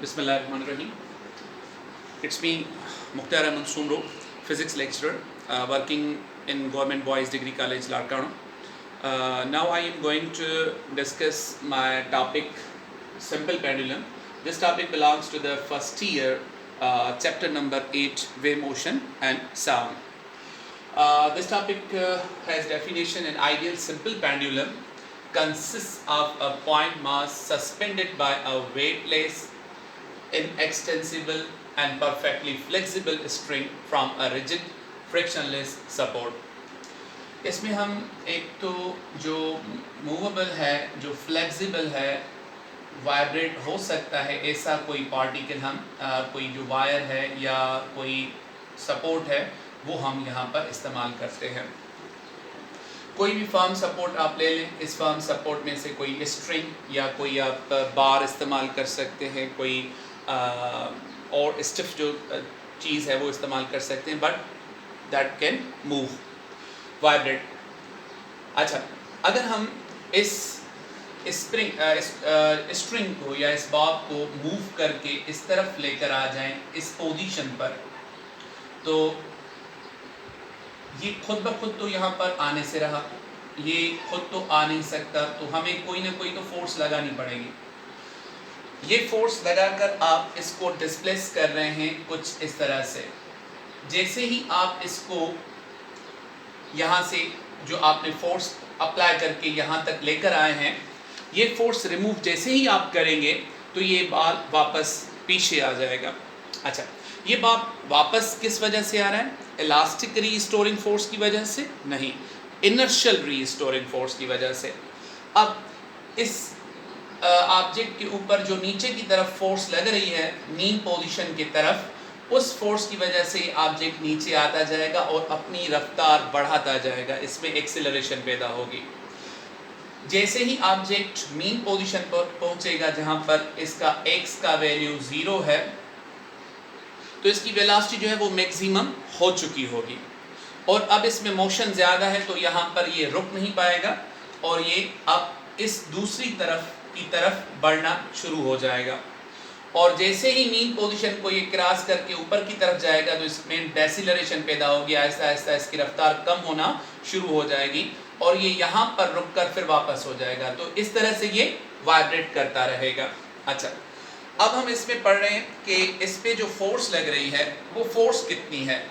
Bismillahirrahmanirrahim. It's me, Mukhtar Ahmed Sumro, physics lecturer, working in Government Boys Degree College, Larkana. Now I am going to discuss my topic, simple pendulum. This topic belongs to the first year, chapter number 8, wave motion and sound. This topic has definition: an ideal simple pendulum consists of a point mass suspended by a weightless, inextensible and perfectly flexible string from a rigid frictionless support. इसमें हम एक तो जो movable है, जो flexible है, vibrate हो सकता है, ऐसा कोई पार्टिकल हम कोई जो वायर है या कोई सपोर्ट है वो हम यहाँ पर इस्तेमाल करते हैं. कोई भी फर्म सपोर्ट आप ले लें, इस फर्म सपोर्ट में से कोई स्ट्रिंग या कोई आप बार इस्तेमाल कर सकते हैं, कोई और स्टिफ जो चीज़ है वो इस्तेमाल कर सकते हैं, but that can move, vibrate. अच्छा, अगर हम इस स्ट्रिंग को या इस बाब को मूव करके इस तरफ लेकर आ जाएं, इस पोजीशन पर, तो ये खुद ब खुद तो यहाँ पर आने से रहा, ये खुद तो आ नहीं सकता, तो हमें कोई ना कोई तो फोर्स लगानी पड़ेगी. ये फोर्स लगाकर आप इसको डिस्प्लेस कर रहे हैं कुछ इस तरह से. जैसे ही आप इसको यहाँ से जो आपने फोर्स अप्लाई करके यहाँ तक लेकर आए हैं, ये फोर्स रिमूव जैसे ही आप करेंगे तो ये बाल वापस पीछे आ जाएगा. अच्छा, ये बात वापस किस वजह से आ रहा है? इलास्टिक रीस्टोरिंग फोर्स की वजह से नहीं, इनर्शियल रीस्टोरिंग फोर्स की वजह से. अब इस ऑब्जेक्ट के ऊपर जो नीचे की तरफ फोर्स लग रही है, मीन पोजीशन की तरफ, उस फोर्स की वजह से ऑब्जेक्ट नीचे आता जाएगा और अपनी रफ्तार बढ़ाता जाएगा. इसमें एक्सेलरेशन पैदा होगी. जैसे ही ऑब्जेक्ट मीन पोजीशन पर पहुंचेगा जहां पर इसका x का वैल्यू 0 है, तो इसकी वेलोसिटी जो है वो मैक्सिमम हो चुकी होगी और अब इसमें मोशन ज़्यादा है, तो यहाँ पर ये रुक नहीं पाएगा और ये अब इस दूसरी तरफ की तरफ बढ़ना शुरू हो जाएगा. और जैसे ही मीन पोजीशन को ये क्रॉस करके ऊपर की तरफ जाएगा तो इसमें डेसिलरेशन पैदा होगी, आहिस्ता आहिस्ता इसकी रफ्तार कम होना शुरू हो जाएगी और ये यहाँ पर रुक कर फिर वापस हो जाएगा. तो इस तरह से ये वाइब्रेट करता रहेगा. अच्छा, अब हम इसमें पढ़ रहे हैं कि इस पे जो फोर्स लग रही है वो फोर्स कितनी है.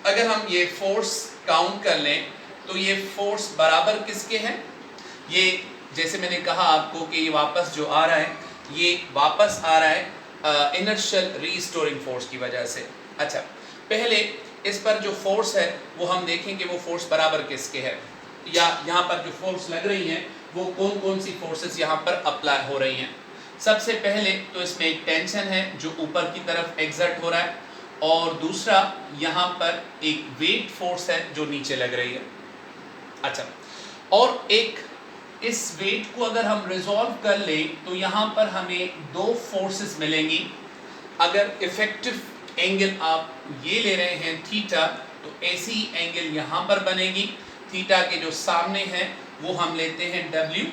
अगर हम ये फोर्स काउंट कर लें तो ये फोर्स बराबर किसके हैं? ये जैसे मैंने कहा आपको कि ये वापस जो आ रहा है, ये वापस आ रहा है इनर्शियल रीस्टोरिंग फोर्स की वजह से. अच्छा, पहले इस पर जो फोर्स है वो हम देखेंगे वो फोर्स बराबर किसके है, या यहाँ पर जो फोर्स लग रही हैं वो कौन कौन सी फोर्सेस यहाँ पर अप्लाई हो रही हैं. सबसे पहले तो इसमें एक टेंशन है जो ऊपर की तरफ एग्जर्ट हो रहा है, और दूसरा यहाँ पर एक वेट फोर्स है जो नीचे लग रही है. अच्छा, और एक इस वेट को अगर हम रिजॉल्व कर लें तो यहाँ पर हमें दो फोर्सेस मिलेंगी. अगर इफेक्टिव एंगल आप ये ले रहे हैं थीटा, तो ऐसी एंगल यहाँ पर बनेगी. थीटा के जो सामने है वो हम लेते हैं W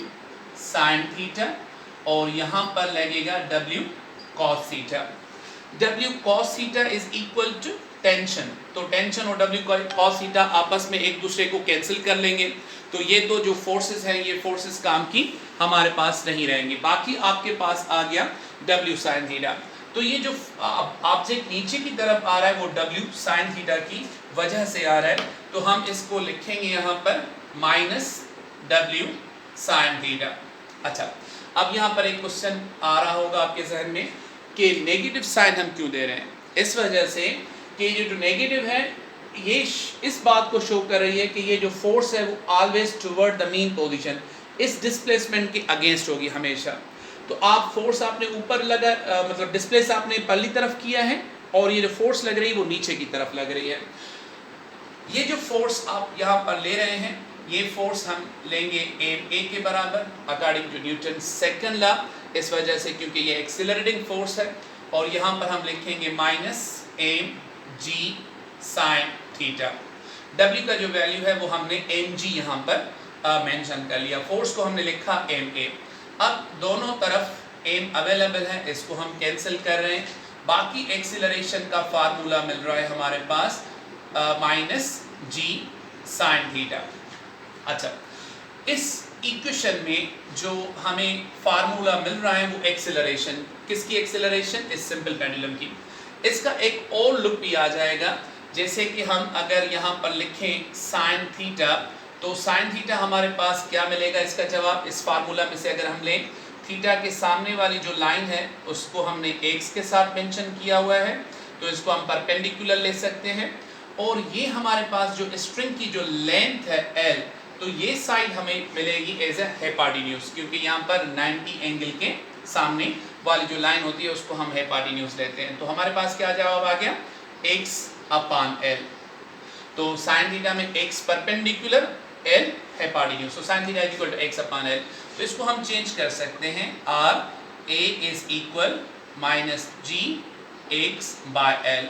साइन थीटा और यहाँ पर लगेगा W cos theta. W cos theta is equal to tension, तो टेंशन और W cos थीटा आपस में एक दूसरे को कैंसिल कर लेंगे, तो ये दो जो फोर्सेस हैं ये फोर्सेस काम की हमारे पास नहीं रहेंगी. बाकी आपके पास आ गया W sin थीटा. तो ये जो ऑब्जेक्ट नीचे की तरफ आ रहा है वो W sin थीटा की वजह से आ रहा है, तो हम इसको लिखेंगे यहाँ पर माइनस W sin थीटा. अच्छा, अब यहाँ पर एक क्वेश्चन आ रहा होगा आपके जहन में कि नेगेटिव साइन हम क्यों दे रहे हैं. इस वजह से कि ये जो नेगेटिव है ये इस बात को शो कर रही है कि ये जो फोर्स है वो always toward the mean position, इस डिस्प्लेसमेंट के अगेंस्ट होगी हमेशा. तो आप फोर्स आपने ऊपर लगा मतलब डिस्प्लेस आपने पल्ली तरफ किया है और ये जो फोर्स लग रही है वो नीचे की तरफ लग रही है. ये जो फोर्स आप यहाँ पर ले रहे हैं ये फोर्स हम लेंगे एम ए के बराबर according to Newton second law, इस वजह से क्योंकि ये एक्सेलरेटिंग फोर्स है. और यहाँ पर हम लिखेंगे minus M G sine theta. W का जो वैल्यू है वो हमने mg यहाँ पर मेंशन कर लिया. फोर्स को हमने लिखा ma. अब दोनों तरफ m अवेलेबल है, इसको हम कैंसिल कर रहे हैं। बाकी एक्सीलरेशन का फार्मूला मिल रहा है हमारे पास माइनस जी साइन थीटा। अच्छा, इस इक्वेशन में जो हमें फार्मूला मिल रहा है वो एक्सेलरेशन, किसकी एक्सेलरेशन? इस सिंपल पेंडुलम की। इसका एक और लुक भी आ जाएगा, जैसे कि हम अगर यहाँ पर लिखें साइन थीटा, तो साइन थीटा हमारे पास क्या मिलेगा? इसका जवाब इस फार्मूला में से अगर हम लें, थीटा के सामने वाली जो लाइन है उसको हमने x के साथ मेंशन किया हुआ है, तो इसको हम परपेंडिकुलर ले सकते हैं। और ये हमारे पास जो स्ट्रिंग की जो लेंथ है l, तो ये साइड हमें मिलेगी एज ए हेपार्टिन्यूज, क्योंकि यहाँ पर 90 एंगल के सामने वाली जो लाइन होती है उसको हम हेपार्टिन्यूज लेते हैं। तो हमारे पास क्या जवाब आ गया? x upon l। तो साइन थीटा में x perpendicular, l hypotenuse, so sin theta is equal to x upon l। तो इसको हम चेंज कर सकते हैं, r a is equal minus G x by l।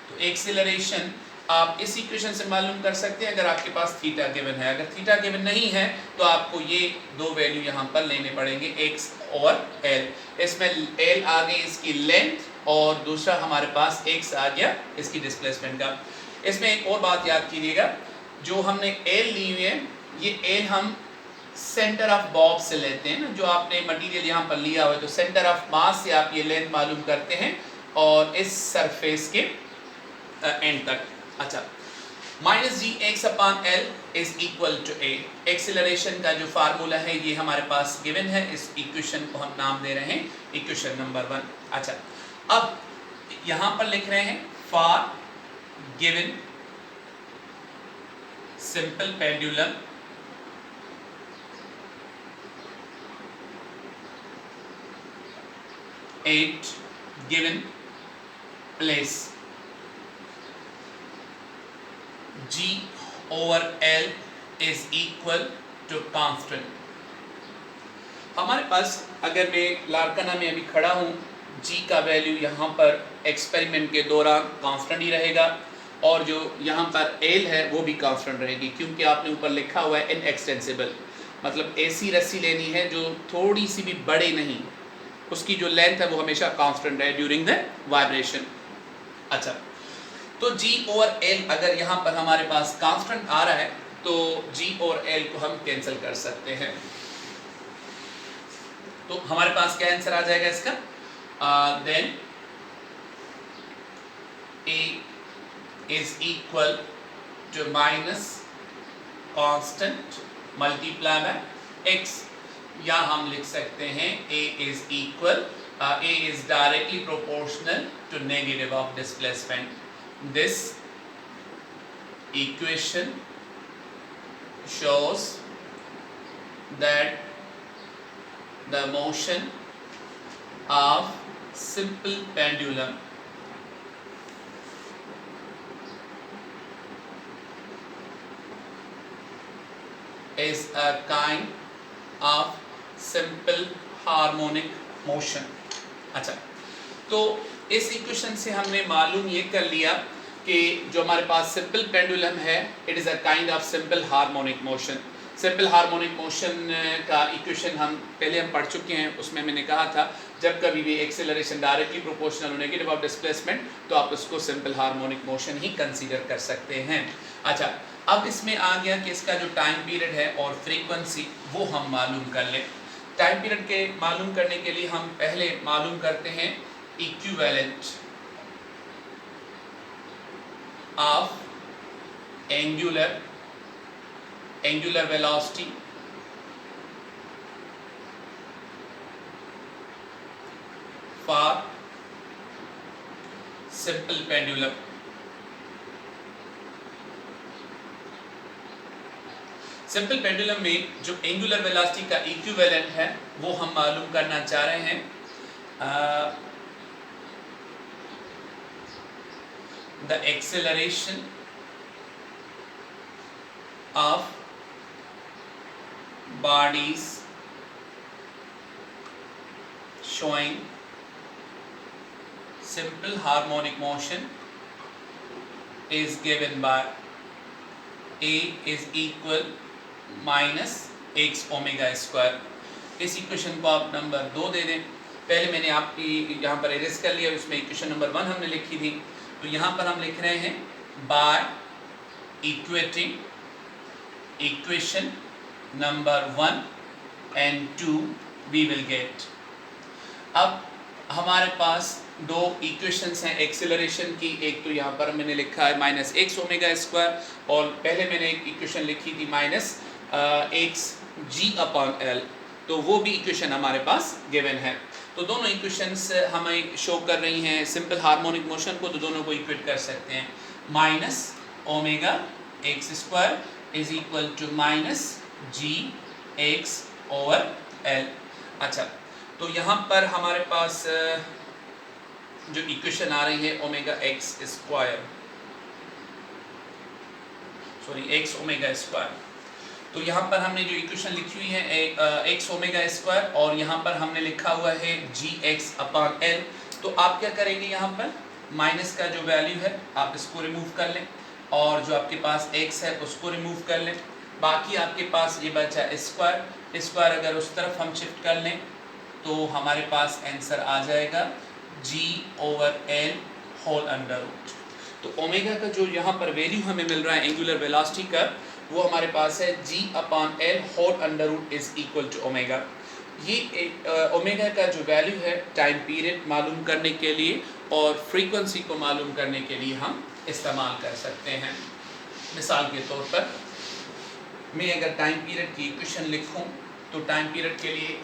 तो एक्सेलरेशन आप इस इक्वेशन से मालूम कर सकते हैं अगर आपके पास थीटा गिवन है। अगर थीटा गिवन नहीं है तो आपको ये दो वैल्यू यहाँ पर लेने पड़ेंगे, x और l। इसमें l आ गई इसकी लेंथ और दूसरा हमारे पास x आ गया इसकी डिस्प्लेसमेंट का। इसमें एक और बात याद कीजिएगा, जो हमने l ली हुई है, ये l हम सेंटर ऑफ बॉब से लेते हैं ना, जो आपने मटेरियल यहाँ पर लिया हुआ है, तो सेंटर ऑफ मास से आप ये लेंथ मालूम करते हैं और इस सरफेस के एंड तक। अच्छा, minus G X upon L is equal to A. Acceleration का जो फार्मूला है ये हमारे पास गिवन है, इस इक्वेशन को हम नाम दे रहे हैं इक्वेशन नंबर 1। अच्छा, अब यहाँ पर लिख रहे हैं for given simple pendulum at given place G over L is equal to constant। हमारे पास अगर मैं लार्काना में अभी खड़ा हूँ, G का वैल्यू यहाँ पर एक्सपेरिमेंट के दौरान कांस्टेंट ही रहेगा और जो यहाँ पर L है वो भी कांस्टेंट रहेगी, क्योंकि आपने ऊपर लिखा हुआ है इनएक्सटेंसिबल, मतलब ऐसी रस्सी लेनी है जो थोड़ी सी भी बड़े नहीं, उसकी जो लेंथ है वो हमेशा कांस्टेंट रहे ड्यूरिंग द वाइब्रेशन। अच्छा, तो G और L अगर यहाँ पर हमारे पास कांस्टेंट आ रहा है तो G और L को हम कैंसिल कर सकते हैं। तो हमारे पास क्या आंसर आ जाएगा इसका? Then A is equal to minus constant multiply by x, या हम लिख सकते हैं A is equal, A is directly proportional to negative of displacement। This equation shows that the motion of simple pendulum is a kind of simple harmonic motion। अच्छा, तो इस equation से हमने मालूम ये कर लिया कि जो हमारे पास सिंपल पेंडुलम है, it is a kind of simple harmonic motion. Simple harmonic motion का इक्वेशन हम पहले पढ़ चुके हैं, उसमें मैंने कहा था जब कभी भी एक्सेलरेशन डायरेक्टली प्रोपोर्शनल हो नेगेटिव ऑफ डिस्प्लेसमेंट तो आप उसको सिंपल हार्मोनिक मोशन ही कंसीडर कर सकते हैं। अच्छा, अब इसमें आ गया कि इसका जो टाइम पीरियड है और फ्रीक्वेंसी वो हम मालूम कर लें। टाइम पीरियड के मालूम करने के लिए हम पहले मालूम करते हैं equivalent of angular velocity for simple pendulum. Simple pendulum में जो एंगुलर वेलोसिटी का इक्विवेलेंट है वो हम मालूम करना चाह रहे हैं। The acceleration of bodies showing simple harmonic motion is given by A is equal minus x omega square. इस इक्वेशन को आप नंबर 2 दे दें। पहले मैंने आपकी यहाँ पर एरेज कर लिया, उसमें इक्वेशन नंबर 1 हमने लिखी थी, तो यहाँ पर हम लिख रहे हैं by equating equation number 1 and 2 we will get। अब हमारे पास दो इक्वेशंस हैं एक्सेलरेशन की, एक तो यहाँ पर मैंने लिखा है माइनस एक्स ओमेगा स्क्वायर, और पहले मैंने एक इक्वेशन लिखी थी माइनस एक्स जी अपॉन एल, तो वो भी इक्वेशन हमारे पास गिवन है। तो दोनों इक्वेशंस हमें शो कर रही हैं सिंपल हार्मोनिक मोशन को, तो दोनों को इक्वेट कर सकते हैं। Minus omega X square is equal to minus G X over L. अच्छा, तो यहाँ पर हमारे पास जो इक्वेशन आ रही है omega X square, sorry x omega square, तो यहाँ पर हमने जो इक्वेशन लिखी हुई है एक्स ओमेगा स्क्वायर, और यहाँ पर हमने लिखा हुआ है जी एक्स अपॉन एल। तो आप क्या करेंगे, यहाँ पर माइनस का जो वैल्यू है आप इसको रिमूव कर लें, और जो आपके पास एक्स है उसको रिमूव कर लें, बाकी आपके पास ये बचा स्क्वायर। स्क्वायर अगर उस तरफ हम शिफ्ट कर लें तो हमारे पास आंसर आ जाएगा g over L whole under root. तो ओमेगा का जो यहाँ पर वैल्यू हमें मिल रहा है एंगुलर वेलोसिटी का, वो हमारे पास है g upon L whole under root is equal to omega. ये ओमेगा का जो वैल्यू है टाइम पीरियड मालूम करने के लिए और फ्रीक्वेंसी को मालूम करने के लिए हम इस्तेमाल कर सकते हैं। मिसाल के तौर पर मैं अगर टाइम पीरियड की इक्वेशन लिखूं, तो टाइम पीरियड के लिए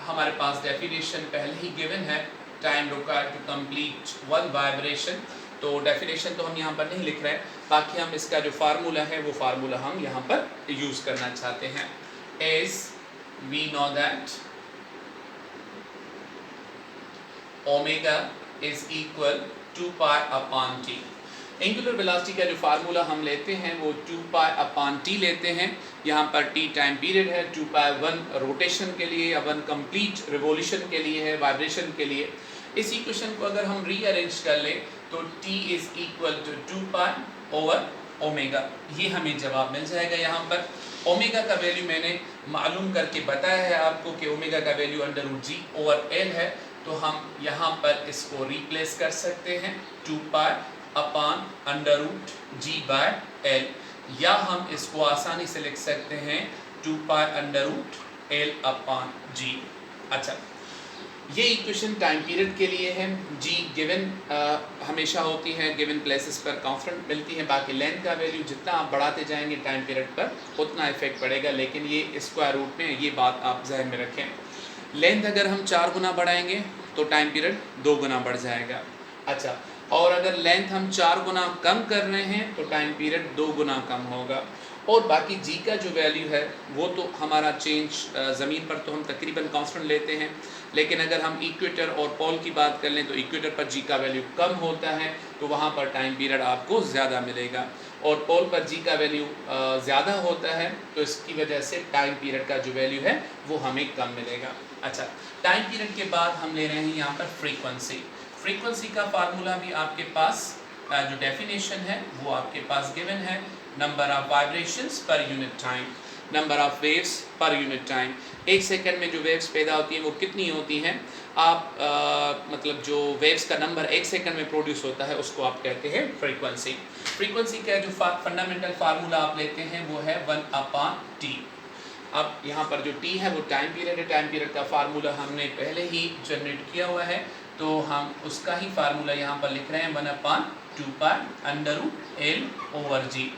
हमारे पास डेफिनेशन पहले ही गिवन है, time required to complete one vibration. तो डेफिनेशन तो हम यहाँ पर नहीं लिख रहे हैं, बाकी हम इसका जो फार्मूला है वो फार्मूला हम यहाँ पर यूज़ करना चाहते हैं। As we know that omega is equal to pi upon T. Angular velocity का जो फार्मूला हम लेते हैं वो 2 पाई अपॉन टी लेते हैं। यहाँ पर टी टाइम पीरियड है, 2 पाई 1 रोटेशन के लिए या 1 कंप्लीट रिवोल्यूशन के लिए है, वाइब्रेशन के लिए। इस इक्वेशन को अगर हम रीअरेंज कर लें तो t is equal to 2 pi over omega, ये हमें जवाब मिल जाएगा। यहाँ पर ओमेगा का वैल्यू मैंने मालूम करके बताया है आपको कि ओमेगा का वैल्यू अंडर रूट जी ओवर एल है, तो हम यहाँ पर इसको रिप्लेस कर सकते हैं 2 pi upon under root G by L, या हम इसको आसानी से लिख सकते हैं 2 pi under root L upon G. अच्छा, ये इक्वेशन टाइम पीरियड के लिए है। जी गिवन हमेशा होती है, गिवन प्लेसेस पर कांस्टेंट मिलती है, बाकी लेंथ का वैल्यू जितना आप बढ़ाते जाएंगे टाइम पीरियड पर उतना इफेक्ट पड़ेगा, लेकिन ये स्क्वायर रूट में, ये बात आप जहन में रखें। लेंथ अगर हम 4 गुना बढ़ाएंगे तो टाइम पीरियड 2 गुना बढ़ जाएगा। अच्छा, और अगर लेंथ हम 4 गुना कम कर रहे हैं तो टाइम पीरियड 2 गुना कम होगा। और बाकी जी का जो वैल्यू है वो तो हमारा चेंज ज़मीन पर तो हम तकरीबन कांस्टेंट लेते हैं, लेकिन अगर हम इक्वेटर और पोल की बात कर लें तो इक्वेटर पर जी का वैल्यू कम होता है, तो वहाँ पर टाइम पीरियड आपको ज़्यादा मिलेगा, और पोल पर जी का वैल्यू ज़्यादा होता है, तो इसकी वजह से टाइम पीरियड का जो वैल्यू है वो हमें कम मिलेगा। अच्छा, टाइम पीरियड के बाद हम ले रहे हैं यहाँ पर फ्रीक्वेंसी। फ्रीक्वेंसी का फार्मूला भी आपके पास जो डेफिनेशन है वो आपके पास गिवन है, number of vibrations per unit time, number of waves per unit time. 1 second में जो वेव्स पैदा होती हैं वो कितनी होती हैं, आप मतलब जो वेव्स का नंबर 1 सेकंड में प्रोड्यूस होता है उसको आप कहते हैं फ्रीक्वेंसी। फ्रीक्वेंसी का जो फंडामेंटल फार्मूला आप लेते हैं वो है 1/t। अब यहाँ पर जो t है वो टाइम पीरियड है, टाइम पीरियड का फार्मूला हमने पहले ही जनरेट किया हुआ है, तो हम उसका ही फार्मूला यहाँ पर लिख रहे हैं 1/2 pi under root L over G.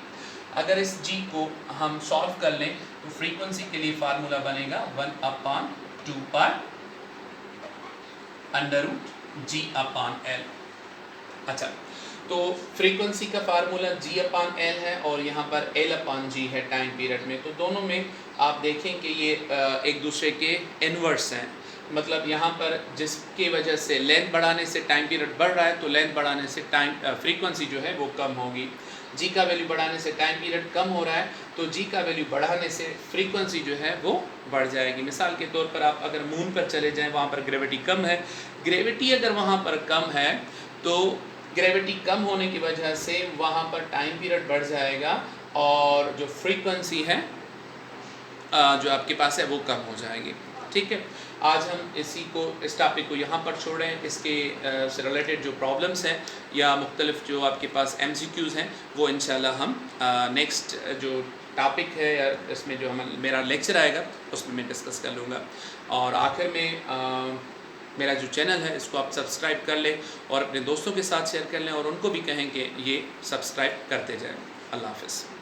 अगर इस g को हम सॉल्व कर लें तो फ्रीक्वेंसी के लिए फार्मूला बनेगा 1/2 पाई अंडर रूट जी अपॉन एल। अच्छा, तो फ्रीक्वेंसी का फार्मूला g अपॉन एल है और यहाँ पर l अपॉन जी है टाइम पीरियड में, तो दोनों में आप देखें कि ये एक दूसरे के इन्वर्स हैं। मतलब यहाँ पर जिसकी वजह से लेंथ बढ़ाने से टाइम पीरियड बढ़ रहा है, तो लेंथ बढ़ाने से टाइम फ्रीक्वेंसी जो है वो कम होगी। जी का वैल्यू बढ़ाने से टाइम पीरियड कम हो रहा है, तो जी का वैल्यू बढ़ाने से फ्रीक्वेंसी जो है वो बढ़ जाएगी। मिसाल के तौर पर आप अगर मून पर चले जाएं, वहाँ पर ग्रेविटी कम है, ग्रेविटी अगर वहाँ पर कम है तो ग्रेविटी कम होने की वजह से वहाँ पर टाइम पीरियड बढ़ जाएगा और जो फ्रीक्वेंसी है जो आपके पास है वो कम हो जाएगी। ठीक है, आज हम इस टॉपिक को यहाँ पर छोड़ रहे हैं। इसके से रिलेटेड जो प्रॉब्लम्स हैं या मुख्तलिफ जो आपके पास MCQs हैं वो इंशाल्लाह हम नेक्स्ट जो टॉपिक है या इसमें जो मेरा लेक्चर आएगा उसमें मैं डिस्कस कर लूँगा। और आखिर में मेरा जो चैनल है इसको आप सब्सक्राइब कर लें और अपने दोस्तों के साथ शेयर कर लें और उनको भी कहें कि ये सब्सक्राइब करते जाएं। अल्लाह हाफ़िज़।